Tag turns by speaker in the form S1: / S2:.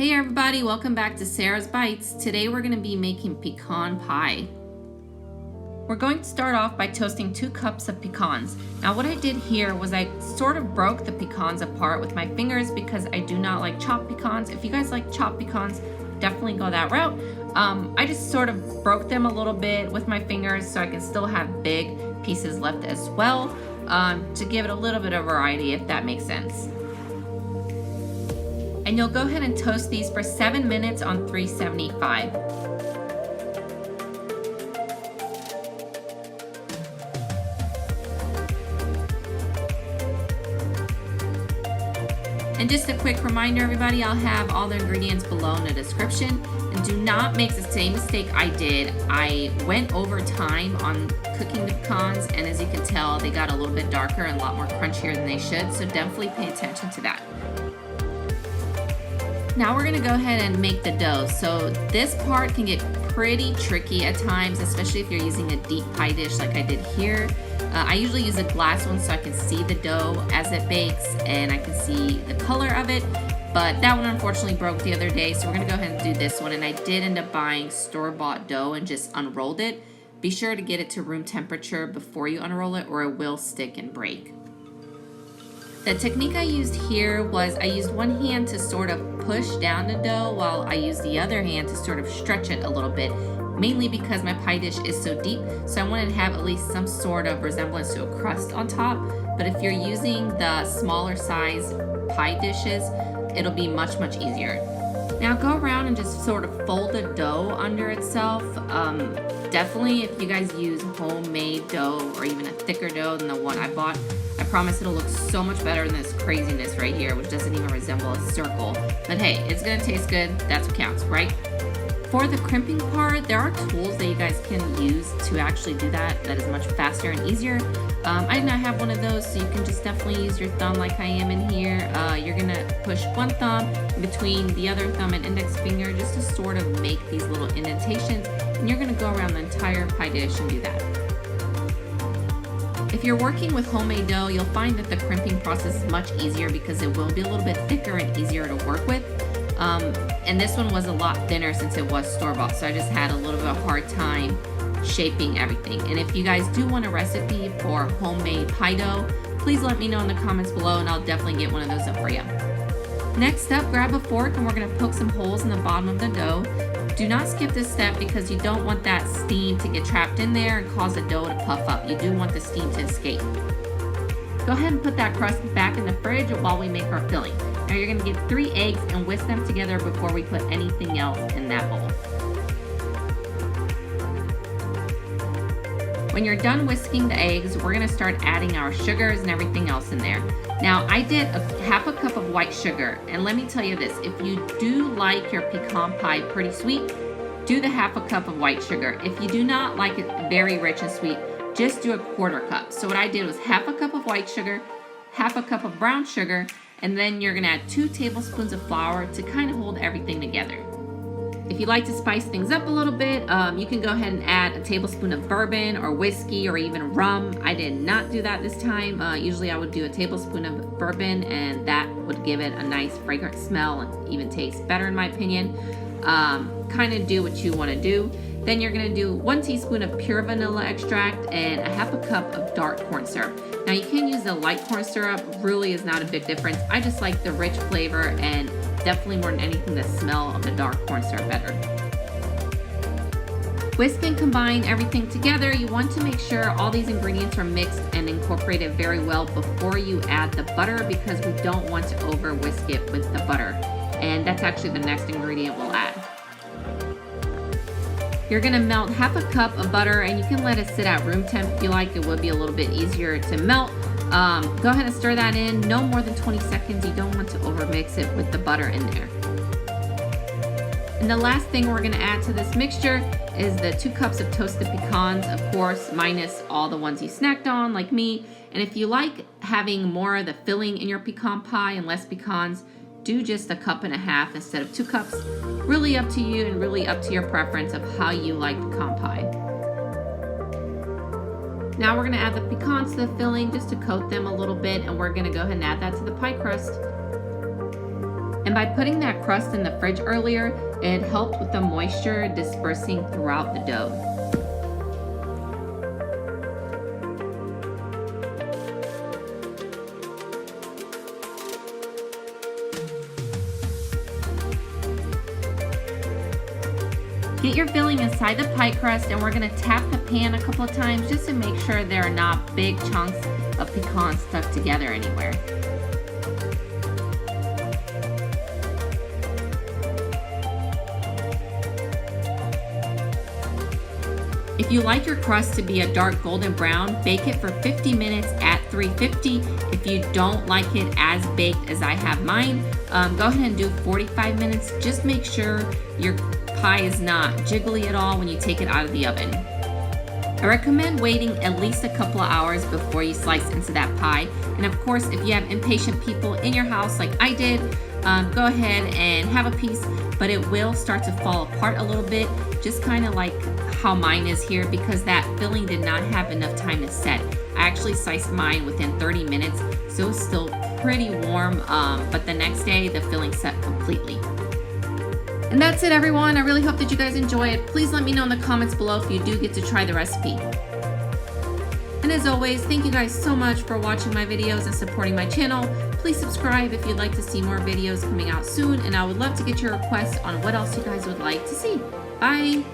S1: Hey everybody, welcome back to Sarah's Bites. Today we're going to be making pecan pie. We're going to start off by toasting 2 cups of pecans. Now what I did here was I sort of broke the pecans apart with my fingers because I do not like chopped pecans. If you guys like chopped pecans, definitely go that route. I just sort of broke them a little bit with my fingers so I can still have big pieces left as well, to give it a little bit of variety, if that makes sense. And you'll go ahead and toast these for 7 minutes on 375. And just a quick reminder, everybody, I'll have all the ingredients below in the description. And do not make the same mistake I did. I went over time on cooking the pecans, and as you can tell, they got a little bit darker and a lot more crunchier than they should, so definitely pay attention to that. Now we're gonna go ahead and make the dough. So this part can get pretty tricky at times, especially if you're using a deep pie dish like I did here. I usually use a glass one so I can see the dough as it bakes and I can see the color of it, but that one unfortunately broke the other day, so we're gonna go ahead and do this one. And I did end up buying store-bought dough and just unrolled it. Be sure to get it to room temperature before you unroll it or it will stick and break. The technique I used here was I used one hand to sort of push down the dough while I used the other hand to sort of stretch it a little bit, mainly because my pie dish is so deep, so I wanted to have at least some sort of resemblance to a crust on top. But if you're using the smaller size pie dishes, it'll be much easier. Now go around and just sort of fold the dough under itself. Definitely if you guys use homemade dough or even a thicker dough than the one I bought, I promise it'll look so much better than this craziness right here, which doesn't even resemble a circle. But hey, it's gonna taste good, that's what counts, right? For the crimping part, there are tools that you guys can use to actually do that is much faster and easier. I do not have one of those, so you can just definitely use your thumb like I am in here. You're gonna push one thumb in between the other thumb and index finger just to sort of make these little indentations, and you're gonna go around the entire pie dish and do that. If you're working with homemade dough, you'll find that the crimping process is much easier because it will be a little bit thicker and easier to work with. And this one was a lot thinner since it was store-bought, so I just had a little bit of a hard time shaping everything. And if you guys do want a recipe for homemade pie dough, please let me know in the comments below and I'll definitely get one of those up for you. Next up, grab a fork and we're gonna poke some holes in the bottom of the dough. Do not skip this step because you don't want that steam to get trapped in there and cause the dough to puff up. You do want the steam to escape. Go ahead and put that crust back in the fridge while we make our filling. Now you're gonna get 3 eggs and whisk them together before we put anything else in that bowl. When you're done whisking the eggs, we're gonna start adding our sugars and everything else in there. Now I did half a cup of white sugar, and let me tell you this, if you do like your pecan pie pretty sweet, do the half a cup of white sugar. If you do not like it very rich and sweet, just do a 1/4 cup. So what I did was half a cup of white sugar, half a cup of brown sugar, and then you're gonna add 2 tablespoons of flour to kind of hold everything together. If you like to spice things up a little bit, you can go ahead and add a tablespoon of bourbon or whiskey or even rum. I did not do that this time. Usually I would do a tablespoon of bourbon and that would give it a nice fragrant smell and even taste better in my opinion. Kind of do what you want to do. Then you're gonna do 1 teaspoon of pure vanilla extract and a half a cup of dark corn syrup. Now you can use the light corn syrup, really is not a big difference. I just like the rich flavor and definitely more than anything the smell of the dark corn syrup better. Whisk and combine everything together. You want to make sure all these ingredients are mixed and incorporated very well before you add the butter because we don't want to over whisk it with the butter. And that's actually the next ingredient we'll add. You're gonna melt half a cup of butter and you can let it sit at room temp if you like. It would be a little bit easier to melt. Go ahead and stir that in, no more than 20 seconds. You don't want to overmix it with the butter in there. And the last thing we're gonna add to this mixture is the 2 cups of toasted pecans, of course, minus all the ones you snacked on, like me. And if you like having more of the filling in your pecan pie and less pecans, do just 1.5 cups instead of 2 cups. Really up to you and really up to your preference of how you like pecan pie. Now we're gonna add the pecans to the filling just to coat them a little bit, and we're gonna go ahead and add that to the pie crust. And by putting that crust in the fridge earlier, it helped with the moisture dispersing throughout the dough. Get your filling inside the pie crust, and we're going to tap the pan a couple of times just to make sure there are not big chunks of pecan stuck together anywhere. If you like your crust to be a dark golden brown, bake it for 50 minutes at 350. If you don't like it as baked as I have mine, go ahead and do 45 minutes. Just make sure your pie is not jiggly at all when you take it out of the oven. I recommend waiting at least a couple of hours before you slice into that pie. And of course, if you have impatient people in your house like I did, go ahead and have a piece, but it will start to fall apart a little bit, just kind of like how mine is here, because that filling did not have enough time to set. I actually sliced mine within 30 minutes, so it was still pretty warm, but the next day the filling set completely. And that's it, everyone. I really hope that you guys enjoy it. Please let me know in the comments below if you do get to try the recipe. And as always, thank you guys so much for watching my videos and supporting my channel. Please subscribe if you'd like to see more videos coming out soon, and I would love to get your requests on what else you guys would like to see. Bye!